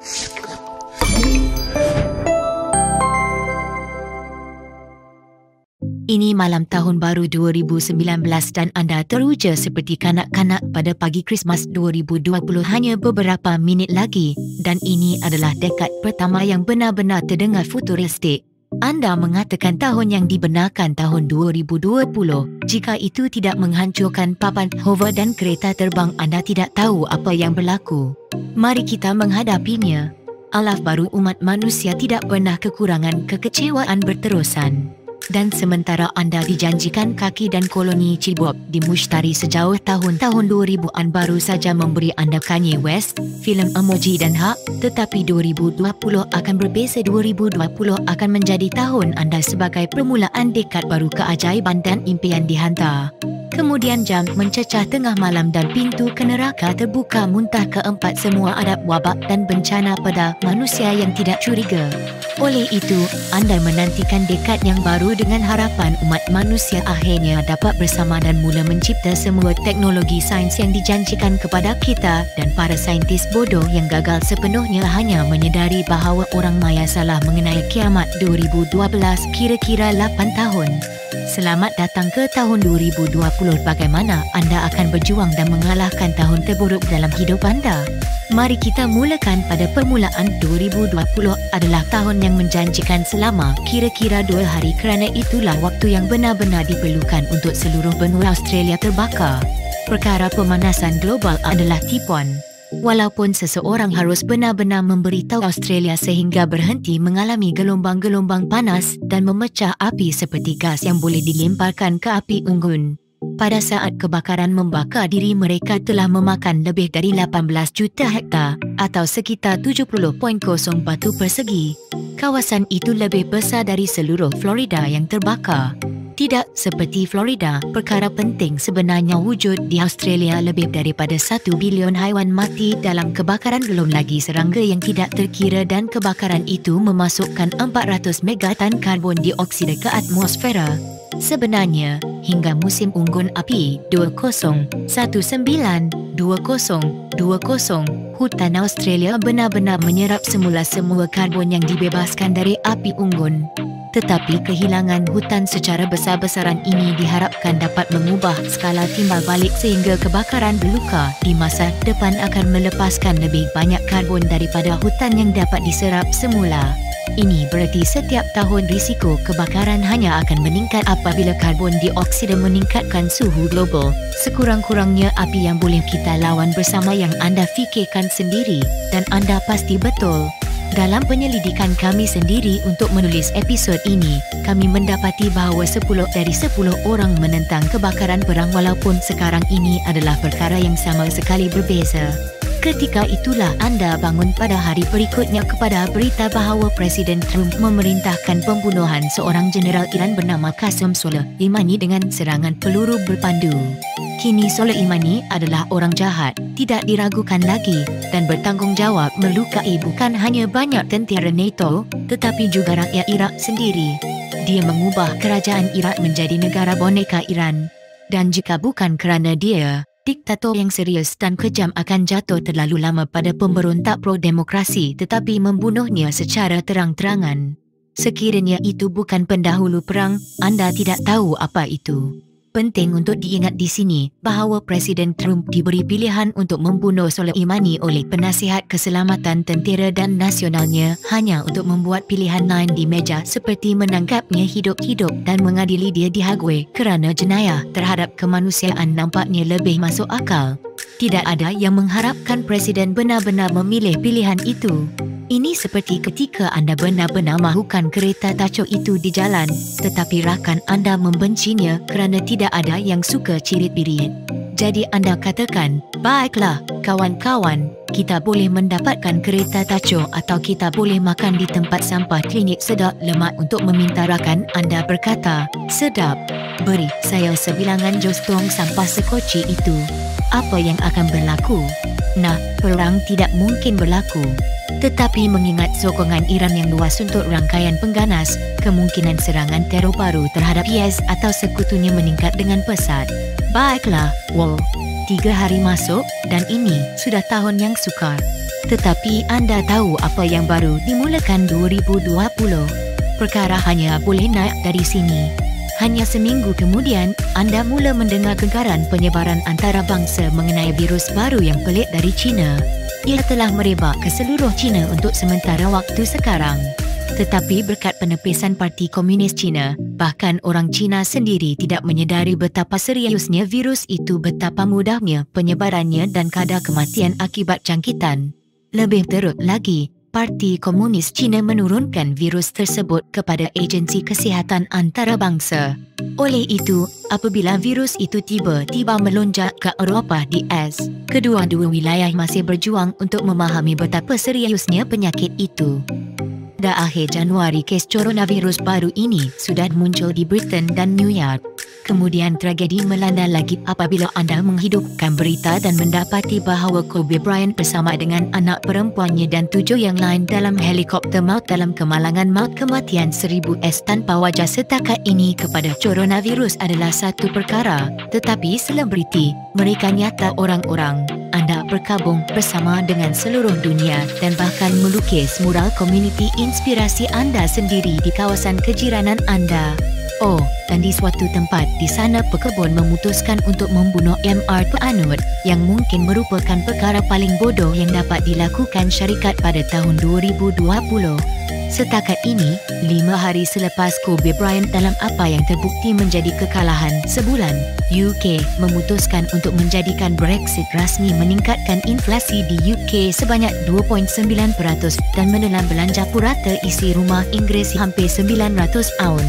Ini malam tahun baru 2019 dan anda teruja seperti kanak-kanak pada pagi Christmas 2020 hanya beberapa minit lagi dan ini adalah dekad pertama yang benar-benar terdengar futuristik. Anda mengatakan tahun yang dibenarkan tahun 2020. Jika itu tidak menghancurkan papan hover dan kereta terbang, anda tidak tahu apa yang berlaku. Mari kita menghadapinya. Alaf baru umat manusia tidak pernah kekurangan kekecewaan berterusan. Dan sementara anda dijanjikan kaki dan koloni Chibok dimushtari sejauh tahun-tahun 2000-an baru saja memberi anda Kanye West, filem emoji dan hak, tetapi 2020 akan berbeza. 2020 akan menjadi tahun anda sebagai permulaan dekad baru keajaiban dan impian dihantar. Kemudian jam mencecah tengah malam dan pintu ke neraka terbuka muntah keempat semua adab wabak dan bencana pada manusia yang tidak curiga. Oleh itu, anda menantikan dekad yang baru dengan harapan umat manusia akhirnya dapat bersama dan mula mencipta semua teknologi sains yang dijanjikan kepada kita dan para saintis bodoh yang gagal sepenuhnya hanya menyedari bahawa orang maya salah mengenai kiamat 2012 kira-kira 8 tahun. Selamat datang ke tahun 2020. Bagaimana anda akan berjuang dan mengalahkan tahun terburuk dalam hidup anda? Mari kita mulakan pada permulaan. 2020 adalah tahun yang menjanjikan selama kira-kira 2 hari kerana itulah waktu yang benar-benar diperlukan untuk seluruh benua Australia terbakar. Perkara pemanasan global adalah tipuan. Walaupun seseorang harus benar-benar memberitahu Australia sehingga berhenti mengalami gelombang-gelombang panas dan memecah api seperti gas yang boleh dilemparkan ke api unggun. Pada saat kebakaran membakar diri mereka telah memakan lebih dari 18 juta hektar atau sekitar 70.0 batu persegi. Kawasan itu lebih besar dari seluruh Florida yang terbakar. Tidak seperti Florida, perkara penting sebenarnya wujud di Australia. Lebih daripada 1 bilion haiwan mati dalam kebakaran, belum lagi serangga yang tidak terkira, dan kebakaran itu memasukkan 400 megaton karbon dioksida ke atmosfera. Sebenarnya, hingga musim unggun api 2019-2020, hutan Australia benar-benar menyerap semula semua karbon yang dibebaskan dari api unggun. Tetapi kehilangan hutan secara besar-besaran ini diharapkan dapat mengubah skala timbal balik sehingga kebakaran beluka di masa depan akan melepaskan lebih banyak karbon daripada hutan yang dapat diserap semula. Ini berarti setiap tahun risiko kebakaran hanya akan meningkat apabila karbon dioksida meningkatkan suhu global. Sekurang-kurangnya api yang boleh kita lawan bersama yang anda fikirkan sendiri, dan anda pasti betul. Dalam penyelidikan kami sendiri untuk menulis episod ini, kami mendapati bahawa 10 dari 10 orang menentang kebakaran perang walaupun sekarang ini adalah perkara yang sama sekali berbeza. Ketika itulah anda bangun pada hari berikutnya kepada berita bahawa Presiden Trump memerintahkan pembunuhan seorang jeneral Iran bernama Qasem Soleimani dengan serangan peluru berpandu. Kini Soleimani adalah orang jahat, tidak diragukan lagi, dan bertanggungjawab melukai bukan hanya banyak tentera NATO, tetapi juga rakyat Iraq sendiri. Dia mengubah kerajaan Iraq menjadi negara boneka Iran. Dan jika bukan kerana dia, diktator yang serius dan kejam akan jatuh terlalu lama pada pemberontak pro-demokrasi tetapi membunuhnya secara terang-terangan. Sekiranya itu bukan pendahulu perang, anda tidak tahu apa itu. Penting untuk diingat di sini bahawa Presiden Trump diberi pilihan untuk membunuh Soleimani oleh penasihat keselamatan tentera dan nasionalnya hanya untuk membuat pilihan lain di meja seperti menangkapnya hidup-hidup dan mengadili dia di Hague kerana jenayah terhadap kemanusiaan nampaknya lebih masuk akal. Tidak ada yang mengharapkan Presiden benar-benar memilih pilihan itu. Ini seperti ketika anda benar-benar mahukan kereta tacuk itu di jalan, tetapi rakan anda membencinya kerana tidak ada yang suka cirit-birit. Jadi anda katakan, baiklah, kawan-kawan, kita boleh mendapatkan kereta tacuk atau kita boleh makan di tempat sampah klinik sedap lemak untuk meminta rakan anda berkata, sedap, beri saya sebilangan jos tong sampah sekoci itu. Apa yang akan berlaku? Nah, perang tidak mungkin berlaku. Tetapi mengingat sokongan Iran yang luas untuk rangkaian pengganas, kemungkinan serangan teror baru terhadap IS atau sekutunya meningkat dengan pesat. Baiklah, 3 hari masuk dan ini sudah tahun yang sukar. Tetapi anda tahu apa yang baru dimulakan 2020? Perkara hanya boleh naik dari sini. Hanya seminggu kemudian, anda mula mendengar kegaran penyebaran antarabangsa mengenai virus baru yang pelik dari China. Ia telah merebak ke seluruh China untuk sementara waktu sekarang. Tetapi berkat penepisan Parti Komunis China, bahkan orang China sendiri tidak menyedari betapa seriusnya virus itu, betapa mudahnya penyebarannya dan kadar kematian akibat jangkitan. Lebih teruk lagi, Parti Komunis China menurunkan virus tersebut kepada Agensi Kesihatan Antarabangsa. Oleh itu, apabila virus itu tiba-tiba melonjak ke Eropah di AS, kedua-dua wilayah masih berjuang untuk memahami betapa seriusnya penyakit itu. Pada akhir Januari, kes coronavirus baru ini sudah muncul di Britain dan New York. Kemudian tragedi melanda lagi apabila anda menghidupkan berita dan mendapati bahawa Kobe Bryant bersama dengan anak perempuannya dan 7 yang lain dalam helikopter maut dalam kemalangan maut kematian 1000 tanpa wajah setakat ini kepada coronavirus adalah satu perkara. Tetapi selebriti, mereka nyata orang-orang. Anda berkabung bersama dengan seluruh dunia dan bahkan melukis mural komuniti inspirasi anda sendiri di kawasan kejiranan anda. Oh, dan di suatu tempat di sana pekebun memutuskan untuk membunuh Mr. Tuanut yang mungkin merupakan perkara paling bodoh yang dapat dilakukan syarikat pada tahun 2020. Setakat ini, 5 hari selepas Kobe Bryant dalam apa yang terbukti menjadi kekalahan sebulan, UK memutuskan untuk menjadikan Brexit rasmi meningkatkan inflasi di UK sebanyak 2.9% dan menelan belanja purata isi rumah Inggeris hampir 900 pound.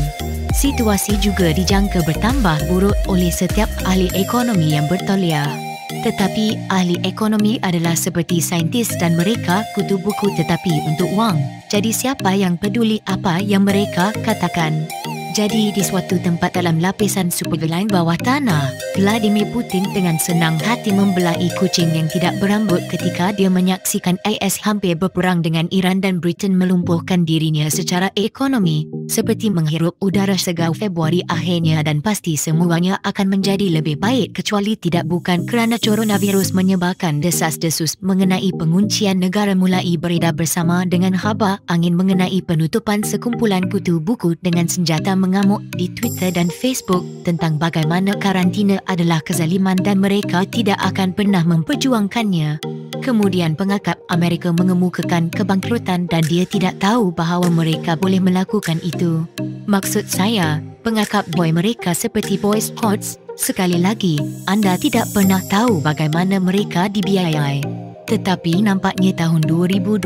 Situasi juga dijangka bertambah buruk oleh setiap ahli ekonomi yang bertauliah. Tetapi ahli ekonomi adalah seperti saintis dan mereka kutu buku tetapi untuk wang. Jadi siapa yang peduli apa yang mereka katakan? Jadi di suatu tempat dalam lapisan superline bawah tanah, Vladimir Putin dengan senang hati membelai kucing yang tidak berambut ketika dia menyaksikan AS hampir berperang dengan Iran dan Britain melumpuhkan dirinya secara ekonomi, seperti menghirup udara segar Februari akhirnya dan pasti semuanya akan menjadi lebih baik kecuali tidak bukan kerana coronavirus menyebarkan desas-desus mengenai penguncian negara mulai beredar bersama dengan haba angin mengenai penutupan sekumpulan kutu buku dengan senjata mengamuk di Twitter dan Facebook tentang bagaimana karantina adalah kezaliman dan mereka tidak akan pernah memperjuangkannya. Kemudian pengakap Amerika mengemukakan kebangkrutan dan dia tidak tahu bahawa mereka boleh melakukan itu. Maksud saya, pengakap boy mereka seperti Boy Scouts, sekali lagi, anda tidak pernah tahu bagaimana mereka dibiayai. Tetapi nampaknya tahun 2020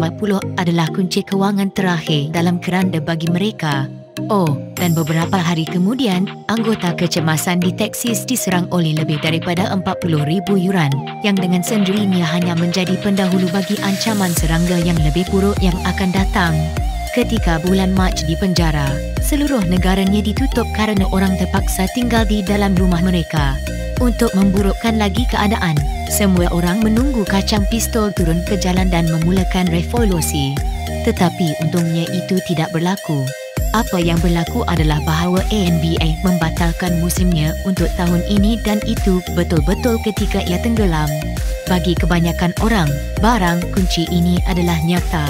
adalah kunci kewangan terakhir dalam keranda bagi mereka. Oh, dan beberapa hari kemudian, anggota kecemasan di Texas diserang oleh lebih daripada 40,000 yuran, yang dengan sendirinya hanya menjadi pendahulu bagi ancaman serangga yang lebih buruk yang akan datang. Ketika bulan Mac di penjara, seluruh negaranya ditutup kerana orang terpaksa tinggal di dalam rumah mereka. Untuk memburukkan lagi keadaan, semua orang menunggu kacang pistol turun ke jalan dan memulakan revolusi. Tetapi untungnya itu tidak berlaku. Apa yang berlaku adalah bahawa NBA membatalkan musimnya untuk tahun ini dan itu betul-betul ketika ia tenggelam. Bagi kebanyakan orang, barang kunci ini adalah nyata.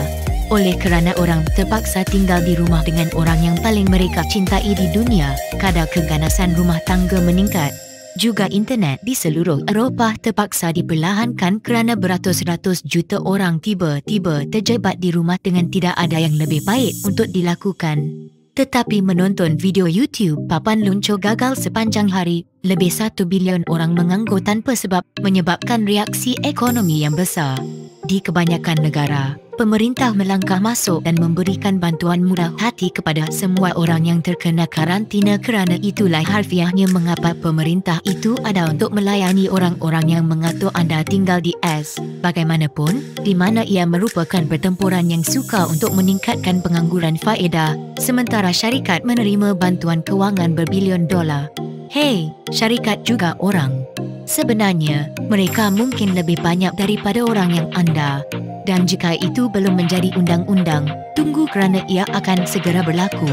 Oleh kerana orang terpaksa tinggal di rumah dengan orang yang paling mereka cintai di dunia, kadar keganasan rumah tangga meningkat. Juga internet di seluruh Eropah terpaksa diperlahankan kerana beratus-ratus juta orang tiba-tiba terjebat di rumah dengan tidak ada yang lebih baik untuk dilakukan. Tetapi menonton video YouTube papan luncur gagal sepanjang hari, lebih 1 bilion orang menganggur tanpa sebab menyebabkan reaksi ekonomi yang besar. Di kebanyakan negara, pemerintah melangkah masuk dan memberikan bantuan murah hati kepada semua orang yang terkena karantina kerana itulah harfiahnya mengapa pemerintah itu ada untuk melayani orang-orang yang mengatur anda tinggal di AS. Bagaimanapun, di mana ia merupakan pertempuran yang sukar untuk meningkatkan pengangguran faedah, sementara syarikat menerima bantuan kewangan berbilion dolar. Hei, syarikat juga orang. Sebenarnya, mereka mungkin lebih banyak daripada orang yang anda Dan jika itu belum menjadi undang-undang, tunggu kerana ia akan segera berlaku.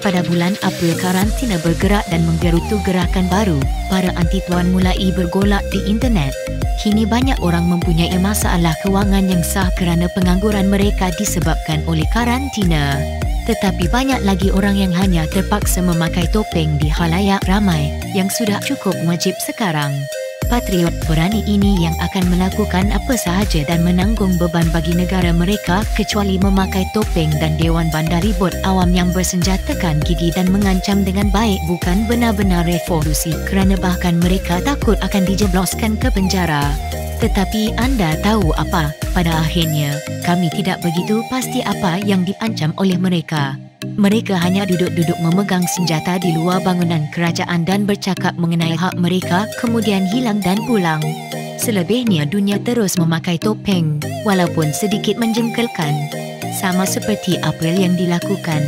Pada bulan April, karantina bergerak dan menggerutu gerakan baru. Para anti-tuan mulai bergolak di internet. Kini banyak orang mempunyai masalah kewangan yang sah kerana pengangguran mereka disebabkan oleh karantina. Tetapi banyak lagi orang yang hanya terpaksa memakai topeng di khalayak ramai yang sudah cukup wajib sekarang. Patriot berani ini yang akan melakukan apa sahaja dan menanggung beban bagi negara mereka kecuali memakai topeng, dan Dewan Bandar Ribut Awam yang bersenjatakan gigi dan mengancam dengan baik bukan benar-benar revolusi kerana bahkan mereka takut akan dijebloskan ke penjara. Tetapi anda tahu apa? Pada akhirnya, kami tidak begitu pasti apa yang diancam oleh mereka. Mereka hanya duduk-duduk memegang senjata di luar bangunan kerajaan dan bercakap mengenai hak mereka, kemudian hilang dan pulang. Selebihnya dunia terus memakai topeng, walaupun sedikit menjengkelkan. Sama seperti apa yang dilakukan.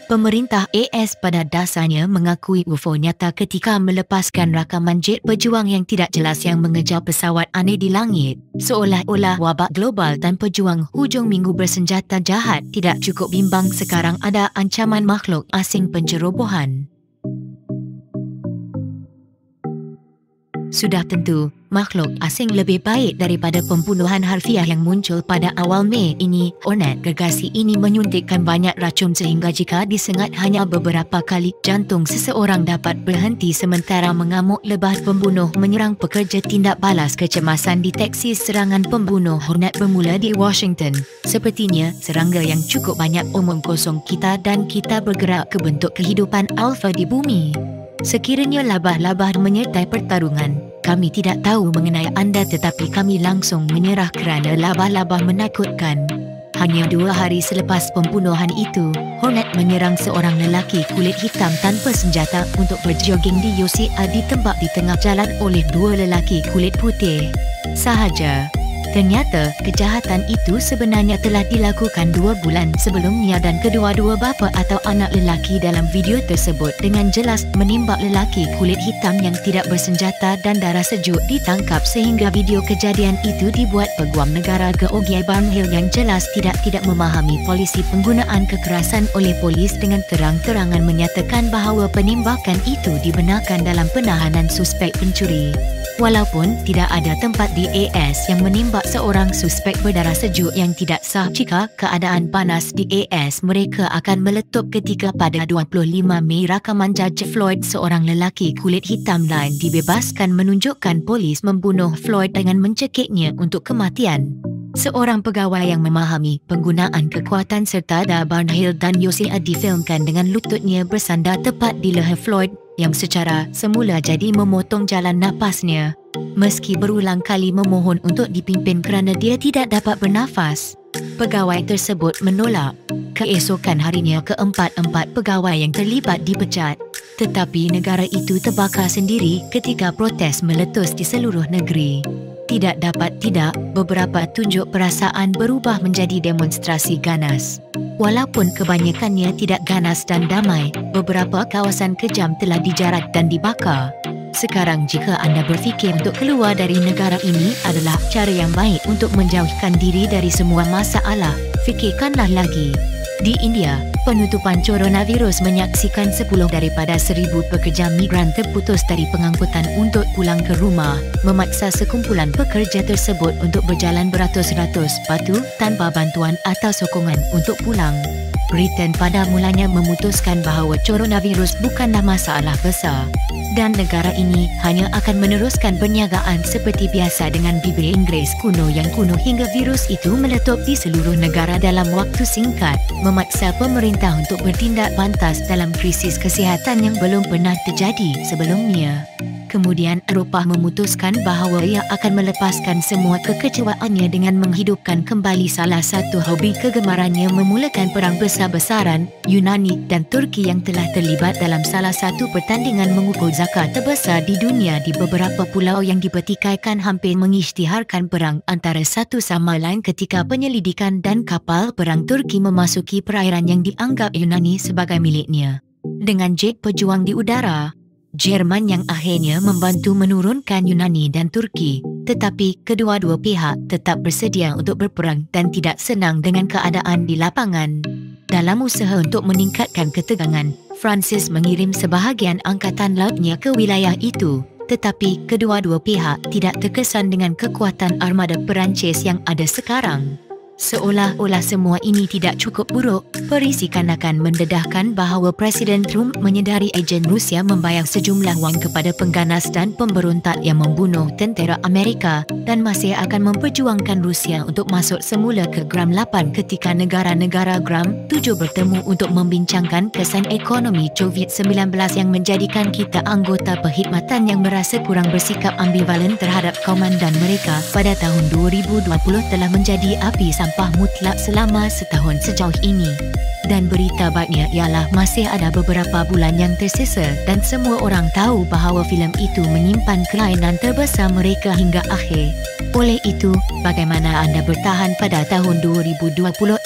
Pemerintah AS pada dasarnya mengakui UFO nyata ketika melepaskan rakaman jet pejuang yang tidak jelas yang mengejar pesawat aneh di langit. Seolah-olah wabak global dan pejuang hujung minggu bersenjata jahat tidak cukup bimbang, sekarang ada ancaman makhluk asing pencerobohan. Sudah tentu, makhluk asing lebih baik daripada pembunuhan harfiah yang muncul pada awal Mei ini. Hornet gergasi ini menyuntikkan banyak racun sehingga jika disengat hanya beberapa kali, jantung seseorang dapat berhenti sementara mengamuk lebah pembunuh menyerang pekerja. Tindak balas kecemasan deteksi serangan pembunuh Hornet bermula di Washington. Sepertinya, serangga yang cukup banyak omong kosong kita dan kita bergerak ke bentuk kehidupan alfa di bumi. Sekiranya labah-labah menyertai pertarungan, kami tidak tahu mengenai anda tetapi kami langsung menyerah kerana labah-labah menakutkan. Hanya 2 hari selepas pembunuhan itu, Hornet menyerang seorang lelaki kulit hitam tanpa senjata untuk berjoging di UCA ditembak di tengah jalan oleh 2 lelaki kulit putih sahaja. Ternyata, kejahatan itu sebenarnya telah dilakukan 2 bulan sebelumnya dan kedua-dua bapa atau anak lelaki dalam video tersebut dengan jelas menembak lelaki kulit hitam yang tidak bersenjata dan darah sejuk ditangkap sehingga video kejadian itu dibuat peguam negara Georgia Barnhill yang jelas tidak memahami polisi penggunaan kekerasan oleh polis dengan terang-terangan menyatakan bahawa penembakan itu dibenarkan dalam penahanan suspek pencuri. Walaupun tidak ada tempat di AS yang menembak seorang suspek berdarah sejuk yang tidak sah, jika keadaan panas di AS mereka akan meletup ketika pada 25 Mei rakaman George Floyd seorang lelaki kulit hitam lain dibebaskan menunjukkan polis membunuh Floyd dengan mencekiknya untuk kematian. Seorang pegawai yang memahami penggunaan kekuatan serta da Barnhill dan UCA difilmkan dengan lututnya bersandar tepat di leher Floyd yang secara semula jadi memotong jalan napasnya. Meski berulang kali memohon untuk dipimpin kerana dia tidak dapat bernafas, pegawai tersebut menolak. Keesokan harinya keempat-empat pegawai yang terlibat dipecat. Tetapi negara itu terbakar sendiri ketika protes meletus di seluruh negeri. Tidak dapat tidak, beberapa tunjuk perasaan berubah menjadi demonstrasi ganas. Walaupun kebanyakannya tidak ganas dan damai, beberapa kawasan kejam telah dijarat dan dibakar. Sekarang jika anda berfikir untuk keluar dari negara ini adalah cara yang baik untuk menjauhkan diri dari semua masalah, fikirkanlah lagi. Di India, penutupan coronavirus menyaksikan 10 daripada 1,000 pekerja migran terputus dari pengangkutan untuk pulang ke rumah, memaksa sekumpulan pekerja tersebut untuk berjalan beratus-ratus batu tanpa bantuan atau sokongan untuk pulang. Britain pada mulanya memutuskan bahawa coronavirus bukanlah masalah besar dan negara ini hanya akan meneruskan perniagaan seperti biasa dengan bibir Inggeris kuno yang kuno hingga virus itu meletup di seluruh negara dalam waktu singkat, memaksa pemerintah untuk bertindak pantas dalam krisis kesihatan yang belum pernah terjadi sebelumnya. Kemudian Eropah memutuskan bahawa ia akan melepaskan semua kekecewaannya dengan menghidupkan kembali salah satu hobi kegemarannya, memulakan perang besar-besaran Yunani dan Turki yang telah terlibat dalam salah satu pertandingan mengukur zakat terbesar di dunia di beberapa pulau yang dipertikaikan, hampir mengisytiharkan perang antara satu sama lain ketika penyelidikan dan kapal perang Turki memasuki perairan yang dianggap Yunani sebagai miliknya. Dengan jet pejuang di udara, Jerman yang akhirnya membantu menurunkan Yunani dan Turki. tetapi kedua-dua pihak tetap bersedia untuk berperang dan tidak senang dengan keadaan di lapangan. Dalam usaha untuk meningkatkan ketegangan, Prancis mengirim sebahagian angkatan lautnya ke wilayah itu, tetapi kedua-dua pihak tidak terkesan dengan kekuatan armada Perancis yang ada sekarang. Seolah-olah semua ini tidak cukup buruk, perisikan akan mendedahkan bahawa Presiden Trump menyedari ejen Rusia membayar sejumlah wang kepada pengganas dan pemberontak yang membunuh tentera Amerika dan masih akan memperjuangkan Rusia untuk masuk semula ke Gram 8 ketika negara-negara Gram 7 bertemu untuk membincangkan kesan ekonomi COVID-19 yang menjadikan kita anggota perkhidmatan yang merasa kurang bersikap ambivalen terhadap komandan mereka pada tahun 2020 telah menjadi api sampah mutlak selama setahun sejauh ini. Dan berita baiknya ialah masih ada beberapa bulan yang tersisa dan semua orang tahu bahawa filem itu menyimpan kelainan terbesar mereka hingga akhir. Oleh itu, bagaimana anda bertahan pada tahun 2020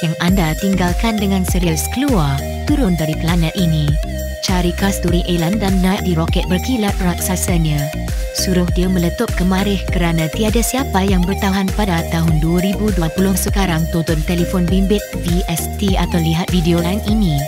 yang anda tinggalkan dengan serius keluar, turun dari planet ini? Cari kasturi Elan dan naik di roket berkilat raksasanya. Suruh dia meletup kemarih kerana tiada siapa yang bertahan pada tahun 2020. Sekarang tonton telefon bimbit VST atau lihat video lain ini.